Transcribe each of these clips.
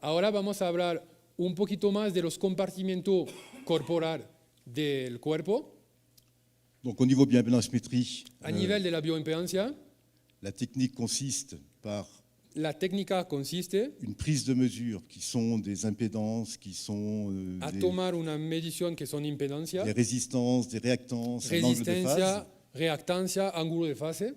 Ahora vamos a hablar un poquito más de los compartimentos corporales del cuerpo. Donc au niveau bioimpédance-métrie, A nivel de la bioimpedancia, la technique consiste par la técnica consiste une prise de mesure qui sont des impédances, qui sont a tomar una medición que son impedancia, des résistances, des réactances, un angle de phase. resistencia, reactancia, ángulo de fase.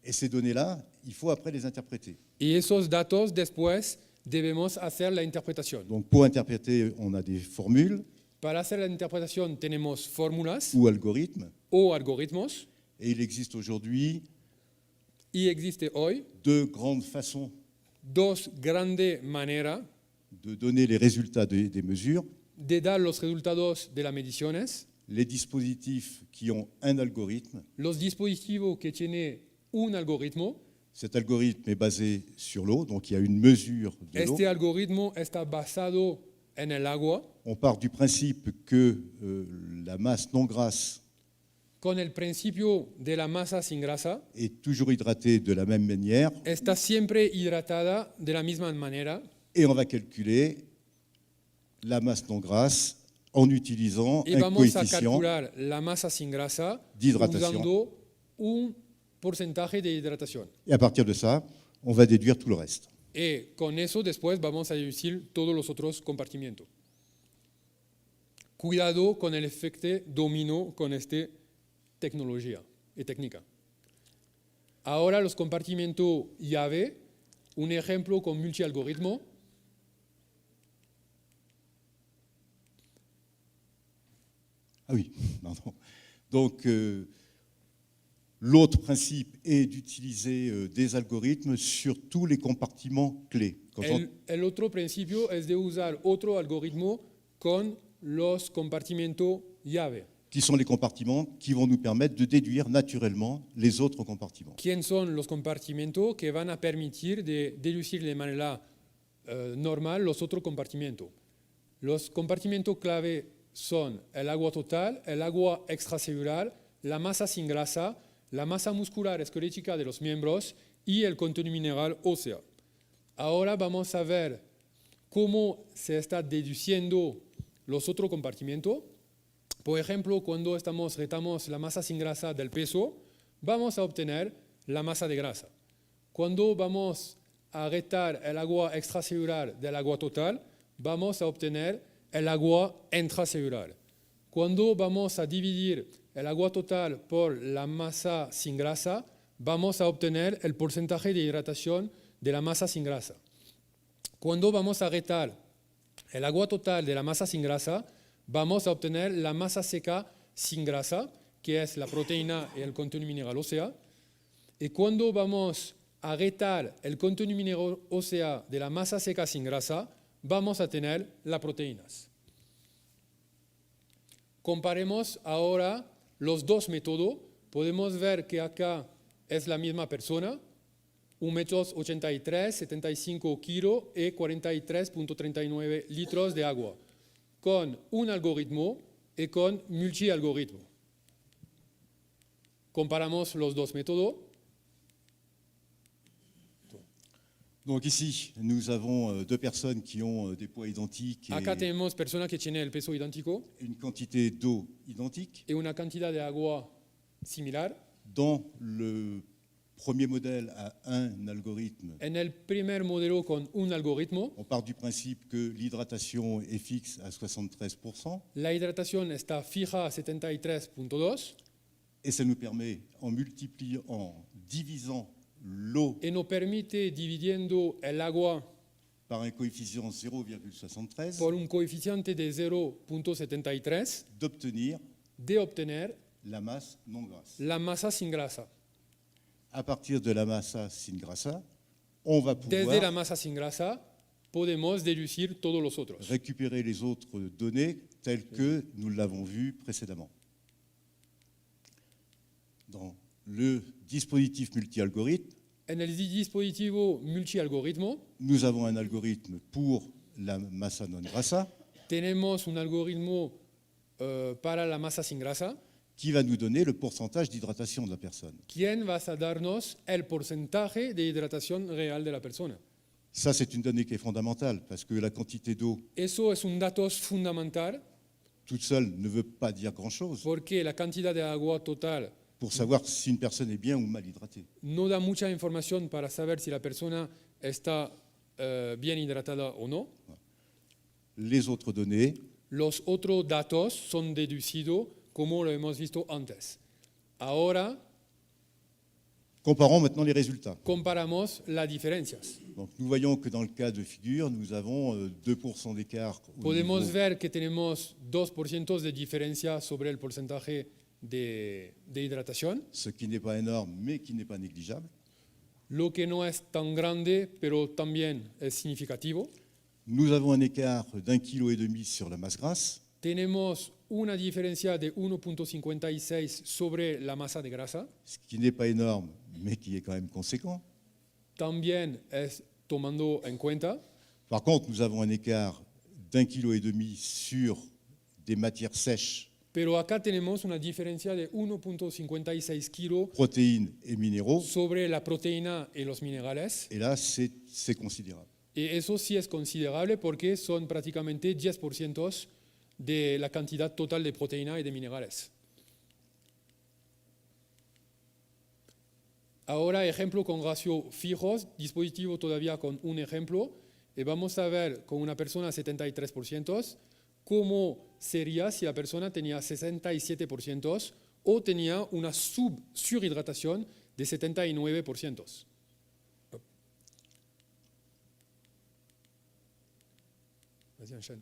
Et ces données-là, il faut après les interpréter. Y esos datos después debemos hacer la interpretación. Donc pour interpréter, on a des formules Para hacer la interpretación tenemos fórmulas ou algorithmes. o algoritmos Et il existe aujourd'hui y existe hoy deux grandes façons dos grandes maneras de donner les résultats des mesures. de dar los resultados de las mediciones. Les dispositifs qui ont un algorithme. Los dispositivos que tienen un algoritmo. Cet algorithme est basé sur l'eau, donc il y a une mesure de l'eau. Este algoritmo está basado en el agua, On part du principe que la masse non grasse con el principio de la masa sin grasa. est toujours hydratée de la même manière Está siempre hidratada de la misma manera. et on va calculer la masse non grasse en utilisant Y un vamos a coefficient calcular la masa sin grasa d'hydratación. usando un porcentaje de hidratación. Et à partir de ça, on va déduire tout le reste. Y con eso después vamos a deducir todos los otros compartimientos. Cuidado con el efecto dominó con esta tecnología y técnica. Ahora los compartimentos llave, un ejemplo con multialgoritmo. Ah oui, pardon. Donc l'autre principe est d'utiliser des algorithmes sur tous les compartiments clés. El otro principio es de usar otro algoritmo con los compartimentos llave. Qui sont les compartiments qui vont nous permettre de déduire naturellement les autres compartiments. ¿Quién son los compartimentos que van a permitir de deducir de manera normal los otros compartimentos? Los compartimentos clave son el agua total, el agua extracelular, la masa sin grasa, la masa muscular esquelética de los miembros y el contenido mineral óseo. Ahora vamos a ver cómo se está deduciendo los otros compartimentos. Por ejemplo, cuando retamos la masa sin grasa del peso, vamos a obtener la masa de grasa. Cuando vamos a retar el agua extracelular del agua total, vamos a obtener el agua intracelular. Cuando vamos a dividir el agua total por la masa sin grasa, vamos a obtener el porcentaje de hidratación de la masa sin grasa. Cuando vamos a retar el agua total de la masa sin grasa, vamos a obtener la masa seca sin grasa, que es la proteína y el contenido mineral óseo. Y cuando vamos a retar el contenido mineral óseo de la masa seca sin grasa, vamos a tener las proteínas. Comparemos ahora los dos métodos. Podemos ver que acá es la misma persona, 1,83 m, 75 kilos y 43,39 litros de agua, con un algoritmo y con multi-algoritmo. Comparamos los dos métodos. Donc ici, nous avons deux personnes qui ont des poids identiques Acá tenemos personas que tienen el peso idéntico et une quantité d'eau identique. y una cantidad de agua similar. Dans le premier modèle à un algorithme, En el primer modelo con un algoritmo, on part du principe que l'hydratation est fixe à 73%. la hidratación está fija a 73,2 Et ça nous permet, en divisant l'eau y nos permite dividiendo el agua par un coefficient 0,73, por un coeficiente de 0,73 de obtener la masse non grasse. la masa sin grasa. À partir de la masse sin grasa, on va Desde pouvoir la masa sin grasa podemos deducir todos los otros. récupérer les autres données telles que nous l'avons vu précédemment. Dans le dispositif multi-algorithme, En el dispositivo multi-algoritmo nous avons un algorithme pour la massa non grassa tenemos un algoritmo para la masa sin grasa, qui va nous donner le pourcentage d'hydratation de la personne. quien va a darnos el porcentaje de hidratación real de la persona. Ça, c'est une donnée qui est fondamentale, parce que la quantité d'eau Eso es un dato fundamental toute seule ne veut pas dire grand-chose porque la cantidad de agua total pour savoir si une personne est bien ou mal hydratée. no da mucha información para saber si la persona está bien hidratada o no. Les autres données, Los otros datos son deducidos como lo hemos visto antes. Ahora comparons maintenant les résultats. comparamos las diferencias. Donc, nous voyons que dans le cas de figure, nous avons 2% d'écart au Podemos niveau, ver que tenemos 2% de diferencia sobre el porcentaje de hidratación, ce qui n'est pas énorme, mais qui n'est pas négligeable. lo que no es tan grande, pero también es significativo. Nous avons un écart d'1,5 kg sur la masse grasse, Tenemos una diferencia de 1.56 sobre la masa de grasa, ce qui n'est pas énorme, mais qui est quand même conséquent. también es tomando en cuenta. Par contre, nous avons un écart d'1,5 kg sur des matières sèches, Pero acá tenemos una diferencia de 1.56 kilos protéines et minéraux, sobre la proteína y los minerales. et là, c'est considérable. Y eso sí es considerable porque son prácticamente 10% de la cantidad total de proteína y de minerales. Ahora ejemplo con ratio fijos, dispositivo todavía con un ejemplo, y vamos a ver con una persona 73%, cómo sería si la persona tenía 67% o tenía una surhidratación de 79%. Vas-y, enchaîne.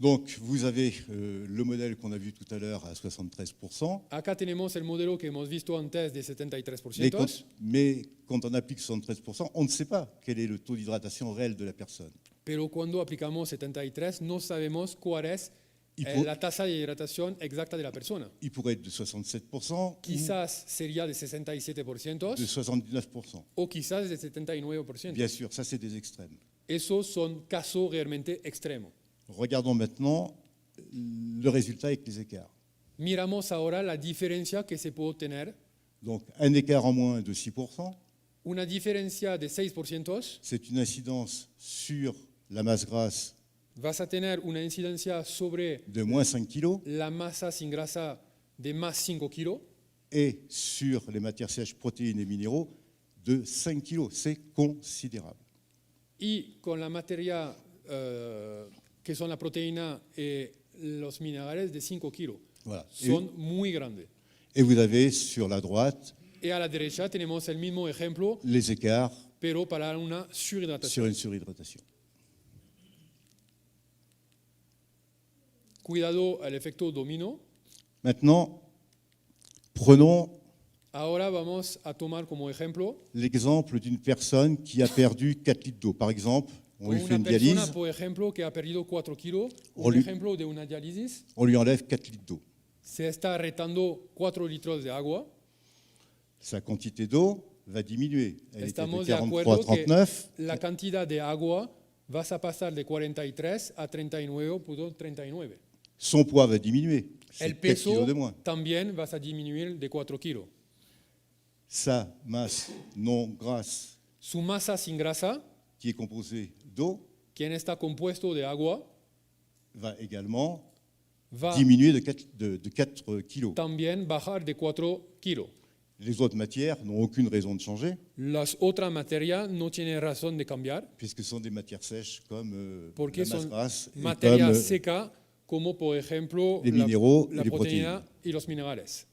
Donc, vous avez le modèle qu'on a vu tout à l'heure à 73%, Acá tenemos el modelo que hemos visto antes de mais 73%, mais quand on applique 73%, on ne sait pas quel est le taux d'hydratation réel de la personne. pero cuando aplicamos 73 no sabemos cuál es Y po- la tasa de hidratación exacta de la persona. Il pourrait être de 67% Quizás sería de 67% ou de 79%. o quizás de 79%. Bien sûr, ça c'est des extrêmes. Esos son casos realmente extremos. Regardons maintenant le résultat avec les écarts. Miramos ahora la diferencia que se puede tener. Donc, un écart en moins de 6%, Una diferencia de 6%, c'est une incidence sur la masse grasse vas a tener una incidencia sobre de moins 5 kg la masa sin grasa de más 5 kilos et sur les matières sèches, protéines et minéraux de 5 kg. C'est considérable. y con la materia que son la proteína y los minerales de 5 kilos. Voilà. Son muy grandes. Et vous avez sur la droite Y a la derecha tenemos el mismo ejemplo, les écarts pero para una surhidratación. sur une surhydratation. Cuidado al efecto domino. Maintenant, prenons Ahora vamos a tomar como ejemplo l'exemple d'une personne qui a perdu 4 litres d'eau. Par exemple, on lui fait una une persona, dialyse, por ejemplo, que ha perdido 4 kilos. On Un lui- ejemplo de una diálisis. on lui enlève 4 litres d'eau. Se está retando 4 litros de agua. Sa quantité d'eau va diminuer. Elle était de Estamos de acuerdo que 43,39. la cantidad de agua vas a pasar de 43 a 39.39. Son poids va diminuer. C'est El 4 peso kilos de moins. también vas a disminuir de 4 kilos. Sa masse non grasse, Su masa sin grasa, qui est composée d'eau, quien está compuesto de agua, va également va diminuer de 4 kilos. también bajar de 4 kilos. Les autres matières n'ont aucune raison de changer, Las otras materias no tienen razón de cambiar puisque ce sont des matières sèches comme porque la masse son grasse et materias comme secas como por ejemplo les minéraux la et les proteína y los minerales.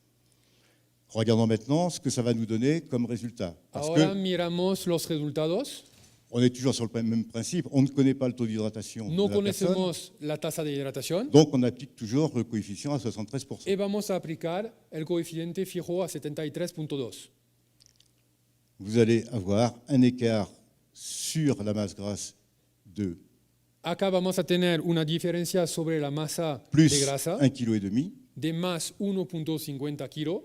regardons maintenant ce que ça va nous donner comme résultat. Parce Ahora que miramos los resultados. on est toujours sur le même principe, on ne connaît pas le taux d'hydratation No de la personne, conocemos la tasa de hidratación donc on applique toujours le coefficient à 73%. y vamos a aplicar el coeficiente fijo a 73.2. Vous allez avoir un écart sur la masse grasse de Acá vamos a tener una diferencia sobre la masa de plus grasa 1,5 kg, de más 1.50 kilos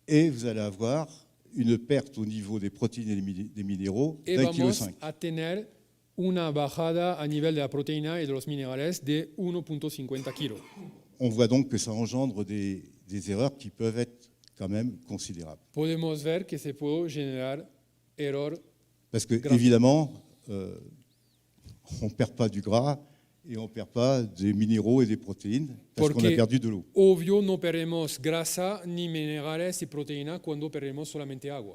et vous allez avoir une perte au niveau des protéines et des minéraux y d'1,5 vamos kg. a tener una bajada a nivel de la proteína y de los minerales de 1.50 kilos. On voit donc que ça engendre des erreurs qui peuvent être quand même considérables. Podemos ver que se puede generar error Parce que, Grave. évidemment, on ne perd pas du gras et on ne perd pas des minéraux et des protéines parce qu'on a Porque- perdu de l'eau. Obvio, no perdemos grasa, ni minerales y proteína cuando perdemos solamente agua.